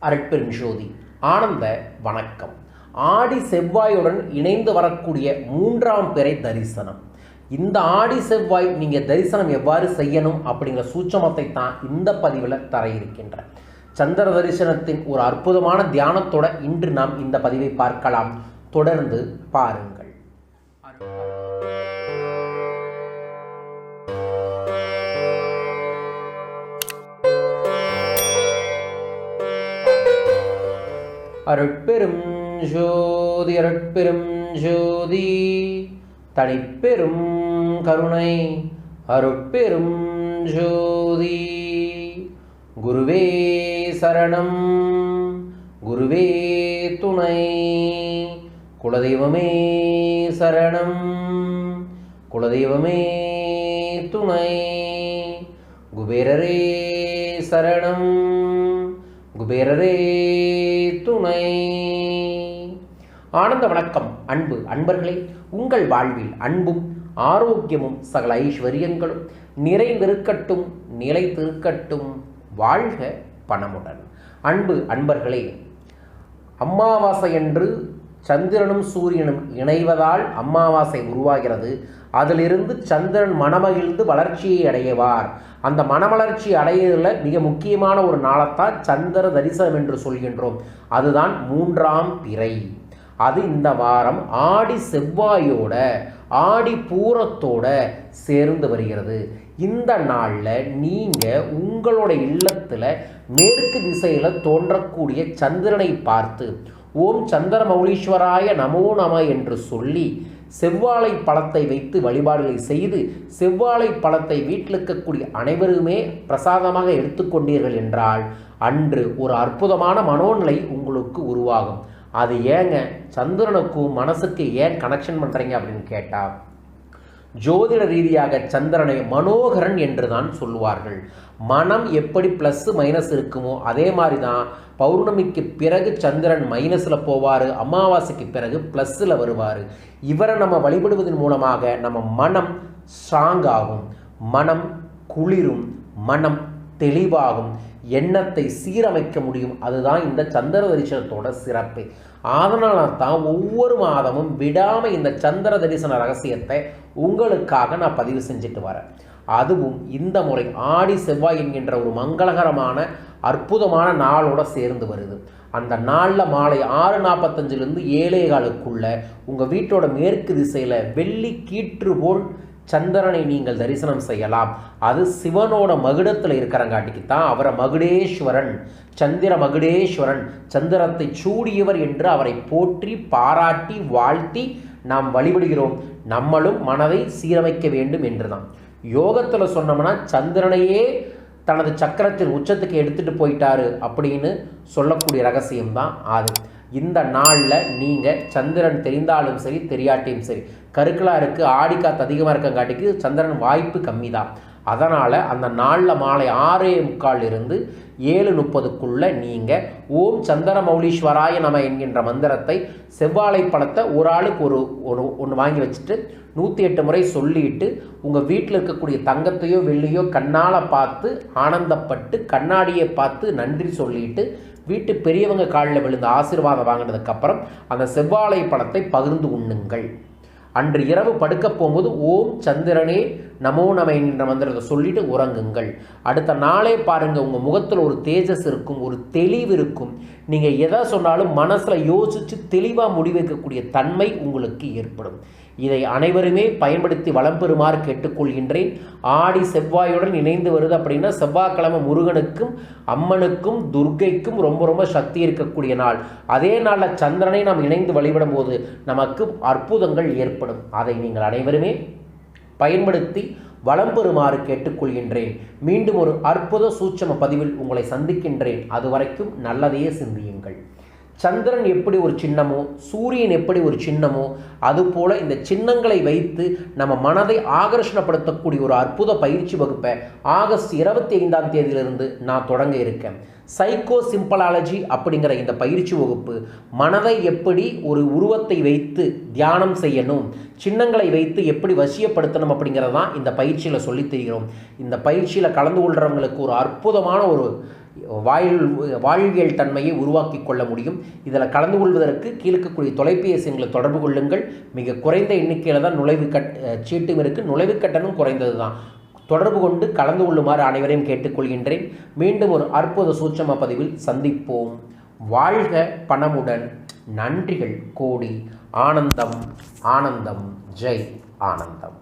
அருட்பெருஞ்சோதி ஆனந்த வணக்கம். ஆடி செவ்வாயுடன் இணைந்து வரக்கூடிய 3ஆம் பிறை தரிசனம். இந்த ஆடி செவ்வாய் நீங்கள் தரிசனம் எவ்வாறு செய்யணும் அப்படிங்கிற சூட்சமத்தை தான் இந்த பதிவில் தர இருக்கின்றேன். சந்திர தரிசனத்தின் ஒரு அற்புதமான தியானத்தோட இன்று நாம் இந்த பதிவை பார்க்கலாம். தொடர்ந்து பாருங்கள். அருட்பெரும் ஜோதி அருட்பெரும் ஜோதி தனிப்பெரும் கருணை அருட்பெரும் ஜோதி. குருவே சரணம், குருவே துணை, குலதெய்வமே சரணம், குலதெய்வமே துணை, குபேரரே சரணம், குபேரரே துணை. ஆனந்த வணக்கம். அன்பு அன்பர்களே, உங்கள் வாழ்வில் அன்பும் ஆரோக்கியமும் சகல ஐஸ்வர்யங்களும் நிறைந்திருக்கட்டும், நிலைத்திருக்கட்டும். வாழ்க பணமுடன். அன்பு அன்பர்களே, அமாவாசை என்று சந்திரனும் சூரியனும் இணைவதால் அமாவாசை உருவாகிறது. அதிலிருந்து சந்திரன் மனமகிழ்ந்து வளர்ச்சியை அடைவார். அந்த மனவளர்ச்சி அடையிறதுல மிக முக்கியமான ஒரு நாளைத்தான் சந்திர தரிசனம் என்று சொல்கின்றோம். அதுதான் 3ஆம் பிறை. அது இந்த வாரம் ஆடி செவ்வாயோட ஆடி பூரத்தோட சேர்ந்து வருகிறது. இந்த நாளில் நீங்கள் உங்களோட இல்லத்தில் மேற்கு திசையில் தோன்றக்கூடிய சந்திரனை பார்த்து ஓம் சந்திர மௌலீஸ்வராய நமோ நம என்று சொல்லி செவ்வாழை பழத்தை வைத்து வழிபாடுகளை செய்து செவ்வாழை பழத்தை வீட்டில் இருக்கக்கூடிய அனைவருமே பிரசாதமாக எடுத்துக்கொண்டீர்கள் என்றால் அன்று ஒரு அற்புதமான மனோநிலை உங்களுக்கு உருவாகும். அது ஏங்க சந்திரனுக்கும் மனசுக்கு ஏன் கனெக்ஷன் பண்ணுறீங்க அப்படின்னு கேட்டால், ஜோதிட ரீதியாக சந்திரனை மனோகரன் என்று தான் சொல்லுவார்கள். மனம் எப்படி ப்ளஸ் மைனஸ் இருக்குமோ அதே மாதிரி தான் பௌர்ணமிக்கு பிறகு சந்திரன் மைனஸில் போவார், அமாவாசைக்கு பிறகு ப்ளஸ்ஸில் வருவார். இவரை நம்ம வழிபடுவதன் மூலமாக நம்ம மனம் ஸ்ட்ராங் ஆகும், மனம் குளிரும், மனம் தெளிவாகும், எண்ணத்தை சீரமைக்க முடியும். அதுதான் இந்த சந்திர தரிசனத்தோட சிறப்பு. அதனால தான் ஒவ்வொரு மாதமும் விடாமல் இந்த சந்திர தரிசன ரகசியத்தை உங்களுக்காக நான் பதிவு செஞ்சுட்டு வரேன். அதுவும் இந்த முறை ஆடி செவ்வாய் என்கின்ற ஒரு மங்களகரமான அற்புதமான நாளோட சேர்ந்து வருது. அந்த நாளில் மாலை 6:45 7:15 உங்கள் வீட்டோட மேற்கு திசையில் வெள்ளி கீற்று போல் சந்திரனை நீங்கள் தரிசனம் செய்யலாம். அது சிவனோட மகுடத்தில் இருக்கிறங்காட்டிக்கு தான் அவரை மகுடேஸ்வரன், சந்திர மகுடேஸ்வரன், சந்திரத்தை சூடியவர் என்று அவரை போற்றி பாராட்டி வாழ்த்தி நாம் வழிபடுகிறோம். நம்மளும் மனதை சீரமைக்க வேண்டும் என்று தான். யோகத்தில் சொன்னோம்னா சந்திரனையே தனது சக்கரத்தின் உச்சத்துக்கு எடுத்துகிட்டு போயிட்டாரு அப்படின்னு சொல்லக்கூடிய ரகசியம்தான் அது. இந்த நாளில் நீங்கள் சந்திரன் தெரிந்தாலும் சரி தெரியாட்டியும் சரி, கருக்களாக இருக்குது, ஆடிக்காத்து அதிகமாக இருக்கங்காட்டிக்கு சந்திரன் வாய்ப்பு கம்மி தான். அதனால் அந்த நாளில் மாலை 6:45 7:30 நீங்கள் ஓம் சந்திர மௌலீஸ்வராய நம என்கின்ற மந்திரத்தை செவ்வாழை பழத்தை ஒரு ஆளுக்கு ஒன்று வாங்கி வச்சுட்டு 108 முறை சொல்லிட்டு உங்கள் வீட்டில் இருக்கக்கூடிய தங்கத்தையோ வெள்ளியோ கண்ணால் பார்த்து ஆனந்தப்பட்டு கண்ணாடியை பார்த்து நன்றி சொல்லிட்டு வீட்டு பெரியவங்க காலில் விழுந்து ஆசீர்வாதம் வாங்கினதுக்கப்புறம் அந்த செவ்வாழை பழத்தை பகிர்ந்து உண்ணுங்கள். அன்று இரவு படுக்க போகும்போது ஓம் சந்திரனே நமோ நம என்கின்ற மந்திரத்தை சொல்லிட்டு உறங்குங்கள். அடுத்த நாளே பாருங்கள், உங்கள் முகத்தில் ஒரு தேஜஸ் இருக்கும், ஒரு தெளிவு இருக்கும். நீங்கள் எதை சொன்னாலும் மனசில் யோசித்து தெளிவாக முடிவெடுக்கக்கூடிய தன்மை உங்களுக்கு ஏற்படும். இதை அனைவருமே பயன்படுத்தி வளம் பெறுமாறு கேட்டுக்கொள்கின்றேன். ஆடி செவ்வாயுடன் இணைந்து வருது அப்படின்னா செவ்வாய்க்கிழமை முருகனுக்கும் அம்மனுக்கும் துர்க்கைக்கும் ரொம்ப ரொம்ப சக்தி இருக்கக்கூடிய நாள். அதே நாளில் சந்திரனை நாம் இணைந்து வழிபடும் போது நமக்கு அற்புதங்கள் ஏற்படும். அதை நீங்கள் அனைவருமே பயன்படுத்தி வளம் பெறுமாறு கேட்டுக்கொள்கின்றேன். மீண்டும் ஒரு அற்புத சூட்சம பதிவில் உங்களை சந்திக்கின்றேன். அதுவரைக்கும் நல்லதையே சிந்தியுங்கள். சந்திரன் எப்படி ஒரு சின்னமோ, சூரியன் எப்படி ஒரு சின்னமோ, அதுபோல் இந்த சின்னங்களை வைத்து நம்ம மனதை ஆகர்ஷணப்படுத்தக்கூடிய ஒரு அற்புத பயிற்சி வகுப்பை ஆகஸ்ட் 25ஆம் தேதியிலிருந்து நான் தொடங்க இருக்கேன். சைக்கோ சிம்பலாலஜி அப்படிங்கிற இந்த பயிற்சி வகுப்பு மனதை எப்படி ஒரு உருவத்தை வைத்து தியானம் செய்யணும், சின்னங்களை வைத்து எப்படி வசியப்படுத்தணும் அப்படிங்கிறது தான் இந்த பயிற்சியில் சொல்லித் தருகிறோம். இந்த பயிற்சியில் கலந்து கொள்கிறவங்களுக்கு ஒரு அற்புதமான ஒரு வாழ்வியல் தன்மையை உருவாக்கி கொள்ள முடியும். இதில் கலந்து கொள்வதற்கு கீழ்க்கக்கூடிய தொலைபேசி எண்களை தொடர்பு கொள்ளுங்கள். மிக குறைந்த எண்ணிக்கையில் தான் சீட்டும் இருக்குது. நுழைவு கட்டணம் குறைந்தது தான். தொடர்பு கொண்டு கலந்து கொள்ளுமாறு அனைவரையும் கேட்டுக்கொள்கின்றேன். மீண்டும் ஒரு அற்புத சூட்சம பதிவில் சந்திப்போம். வாழ்க பணமுடன். நன்றிகள் கோடி. ஆனந்தம் ஆனந்தம். ஜெய் ஆனந்தம்.